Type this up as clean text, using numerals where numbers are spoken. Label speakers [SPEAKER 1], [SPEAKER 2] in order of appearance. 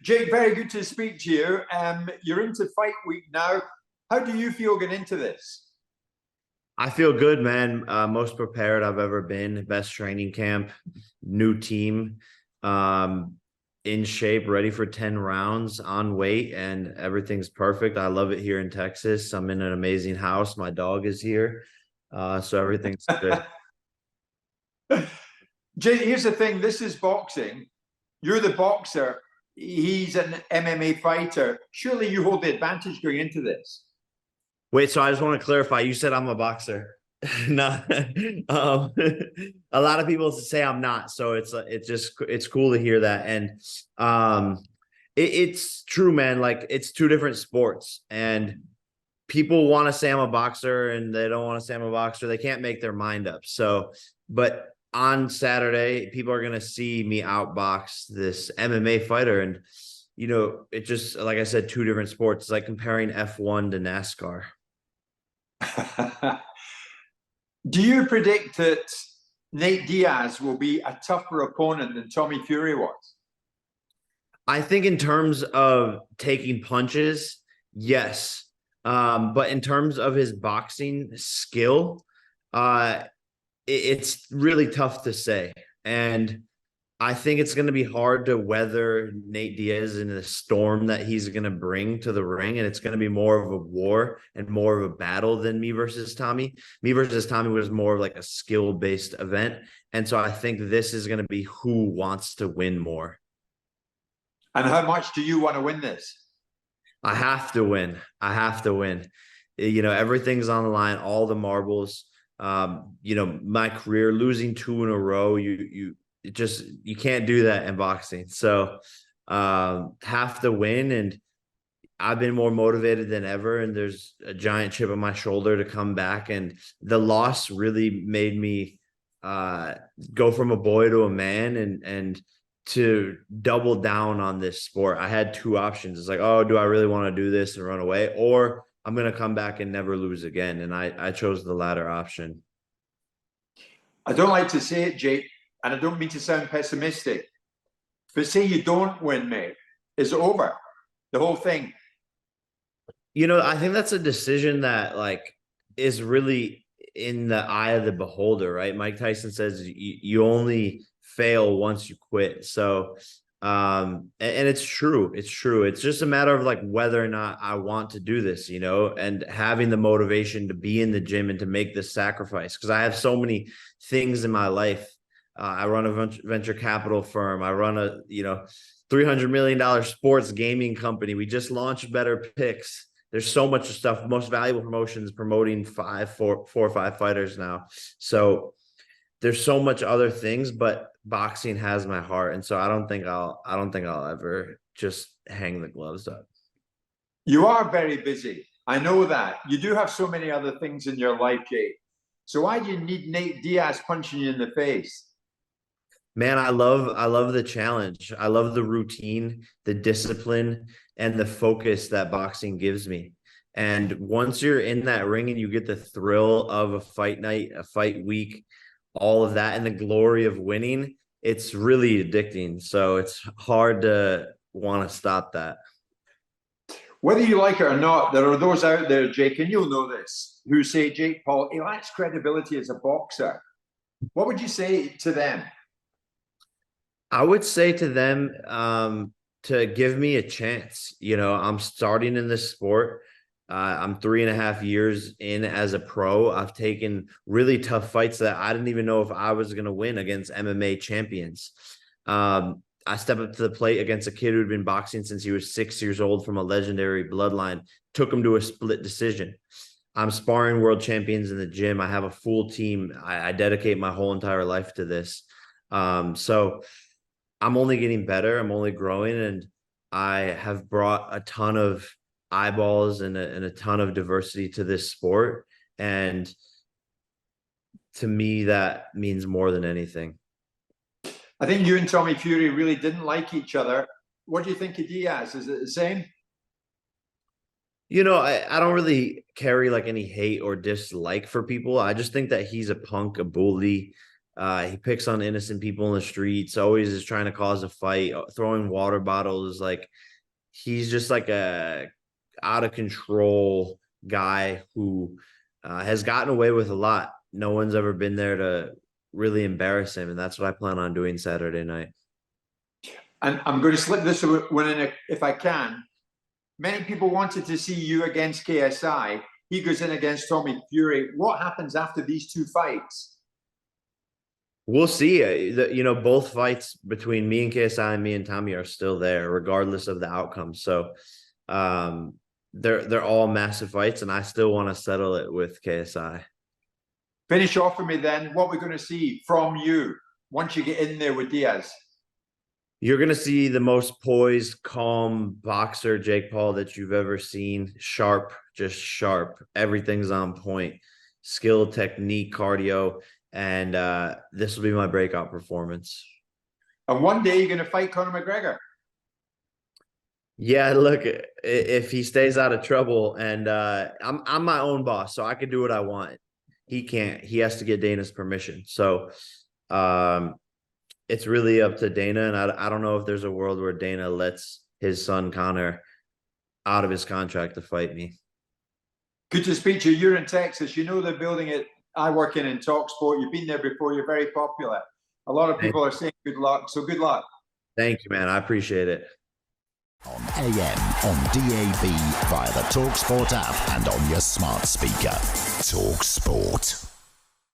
[SPEAKER 1] Jake, very good to speak to you. You're into fight week now. How do you feel going into this?
[SPEAKER 2] I feel good, man. Most prepared I've ever been. Best training camp, new team, in shape, ready for 10 rounds, on weight, and everything's perfect. I love it here in Texas. I'm in an amazing house. My dog is here. So everything's good.
[SPEAKER 1] Jake, here's the thing. This is boxing. You're the boxer. He's an MMA fighter. Surely you hold the advantage going into this.
[SPEAKER 2] Wait, so I just want to clarify. You said I'm a boxer. No, a lot of people say I'm not, so it's cool to hear that. And it's true, man. Like, it's two different sports, and people want to say I'm a boxer and they don't want to say I'm a boxer. They can't make their mind up. So, but on Saturday, people are gonna see me outbox this MMA fighter, and it just, like I said, two different sports. It's like comparing F1 to NASCAR.
[SPEAKER 1] Do you predict that Nate Diaz will be a tougher opponent than Tommy Fury was?
[SPEAKER 2] I think in terms of taking punches, yes. But in terms of his boxing skill, it's really tough to say. And I think it's going to be hard to weather Nate Diaz in the storm that he's going to bring to the ring. And it's going to be more of a war and more of a battle than me versus Tommy. Me versus Tommy was more of like a skill-based event. And so I think this is going to be who wants to win more.
[SPEAKER 1] And how much do you want to win this?
[SPEAKER 2] I have to win. I have to win. Everything's on the line, all the marbles. My career, losing 2 in a row, you can't do that in boxing. So have to win, and I've been more motivated than ever, and there's a giant chip on my shoulder to come back. And the loss really made me go from a boy to a man, and to double down on this sport. I had 2 options. It's like, oh, do I really want to do this and run away, or I'm going to come back and never lose again? And I chose the latter option.
[SPEAKER 1] I don't like to say it, Jake, and I don't mean to sound pessimistic, but say you don't win, mate, it's over. The whole thing.
[SPEAKER 2] I think that's a decision that, like, is really in the eye of the beholder, right? Mike Tyson says you only fail once you quit. So and it's true. It's true. It's just a matter of like whether or not I want to do this, and having the motivation to be in the gym and to make this sacrifice. Because I have so many things in my life. I run a venture capital firm. I run a $300 million sports gaming company. We just launched Better Picks. There's so much stuff. Most Valuable Promotions, promoting 4 or 5 fighters now. So there's so much other things, but boxing has my heart, and so I don't think I'll ever just hang the gloves up.
[SPEAKER 1] You are very busy. I know that. You do have so many other things in your life, Jake. So why do you need Nate Diaz punching you in the face?
[SPEAKER 2] Man, I love the challenge. I love the routine, the discipline, and the focus that boxing gives me. And once you're in that ring and you get the thrill of a fight night, a fight week, all of that, and the glory of winning, it's really addicting. So it's hard to want to stop that.
[SPEAKER 1] Whether you like it or not, there are those out there, Jake, and you'll know this, who say Jake Paul, he lacks credibility as a boxer. What would you say to them?
[SPEAKER 2] I would say to them to give me a chance. I'm starting in this sport. I'm 3.5 years in as a pro. I've taken really tough fights that I didn't even know if I was going to win against MMA champions. I stepped up to the plate against a kid who'd been boxing since he was 6 years old from a legendary bloodline, took him to a split decision. I'm sparring world champions in the gym. I have a full team. I dedicate my whole entire life to this. So I'm only getting better. I'm only growing, and I have brought a ton of eyeballs and a ton of diversity to this sport. And to me, that means more than anything.
[SPEAKER 1] I think you and Tommy Fury really didn't like each other. What do you think of Diaz? Is it the same?
[SPEAKER 2] I don't really carry like any hate or dislike for people. I just think that he's a punk, a bully. He picks on innocent people in the streets, always is trying to cause a fight, throwing water bottles. Like, he's just like a out of control guy who has gotten away with a lot. No one's ever been there to really embarrass him, and that's what I plan on doing Saturday night.
[SPEAKER 1] And I'm going to slip this one in if I can. Many people wanted to see you against KSI. He goes in against Tommy Fury. What happens after these two fights?
[SPEAKER 2] We'll see. You know, both fights between me and KSI and me and Tommy are still there, regardless of the outcome. So they're all massive fights, and I still want to settle it with KSI.
[SPEAKER 1] Finish off for me then. What we're going to see from you once you get in there with Diaz?
[SPEAKER 2] You're going to see the most poised, calm boxer, Jake Paul, that you've ever seen. Sharp, just sharp. Everything's on point. Skill, technique, cardio. And this will be my breakout performance.
[SPEAKER 1] And one day you're going to fight Conor McGregor.
[SPEAKER 2] Yeah, look, if he stays out of trouble, and I'm my own boss, so I can do what I want. He can't. He has to get Dana's permission. So it's really up to Dana, and I don't know if there's a world where Dana lets his son Conor out of his contract to fight me.
[SPEAKER 1] Good to speak to you. You're in Texas. You know they're building it. I work in talkSPORT. You've been there before. You're very popular. A lot of people are saying good luck. So good luck.
[SPEAKER 2] Thank you, man. I appreciate it.
[SPEAKER 3] On AM, on DAB, via the talkSPORT app, and on your smart speaker. talkSPORT.